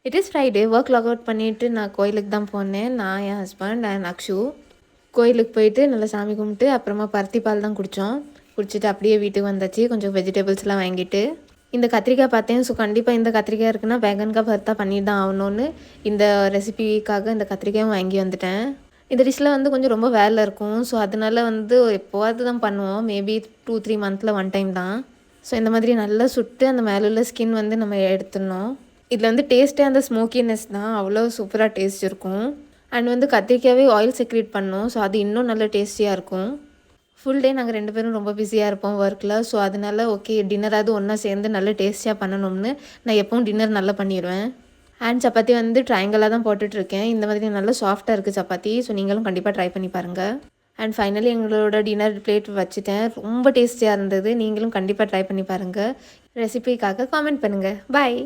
It is Friday. Work log out பண்ணிவிட்டு நான் கோயிலுக்கு தான் போனேன். நான், என் ஹஸ்பண்ட் அண்ட் அக்ஷு. கோயிலுக்கு போயிட்டு நல்லா சாமி கும்பிட்டு அப்புறமா பருத்தி பால் தான் குடித்தோம். குடிச்சிட்டு அப்படியே வீட்டுக்கு வந்தாச்சு. கொஞ்சம் வெஜிடபிள்ஸ்லாம் வாங்கிட்டு இந்த கத்திரிக்காய் பார்த்தேன். ஸோ கண்டிப்பாக இந்த கத்திரிக்காய் இருக்குன்னா வேகன்காய் பருத்தா பண்ணி தான் ஆகணும்னு இந்த ரெசிபிக்காக இந்த கத்திரிக்காயும் வாங்கி வந்துட்டேன். இந்த டிஷ்ஷில் வந்து கொஞ்சம் ரொம்ப வேலை இருக்கும். ஸோ அதனால வந்து எப்போவாது தான் பண்ணுவோம். மேபி 2-3 மந்த்தில் ஒன் டைம் தான். ஸோ இந்த மாதிரி நல்லா சுட்டு அந்த மேலே உள்ள ஸ்கின் வந்து நம்ம எடுத்துடணும். இதில் வந்து டேஸ்ட்டே அந்த ஸ்மோக்கினஸ் தான். அவ்வளோ சூப்பராக டேஸ்ட் இருக்கும். அண்ட் வந்து கத்திரிக்காவே ஆயில் செக்ரேட் பண்ணோம். ஸோ அது இன்னும் நல்ல டேஸ்டியாக இருக்கும். ஃபுல் டே நாங்கள் 2 பேரும் ரொம்ப பிஸியாக இருப்போம் ஒர்க்கில். ஸோ அதனால ஓகே டின்னராவது ஒன்றா சேர்ந்து நல்ல டேஸ்டியாக பண்ணணும்னு நான் எப்பவும் டின்னர் நல்லா பண்ணிடுவேன். அண்ட் சப்பாத்தி வந்து ட்ரையாங்கலாக தான் போட்டுட்ருக்கேன். இந்த மாதிரி நல்லா சாஃப்டாக இருக்குது சப்பாத்தி. ஸோ நீங்களும் கண்டிப்பாக ட்ரை பண்ணி பாருங்கள். அண்ட் ஃபைனலி எங்களோட டின்னர் பிளேட் வச்சுட்டேன். ரொம்ப டேஸ்டியாக இருந்தது. நீங்களும் கண்டிப்பாக ட்ரை பண்ணி பாருங்கள். ரெசிபிக்காக காமெண்ட் பண்ணுங்கள். பாய்.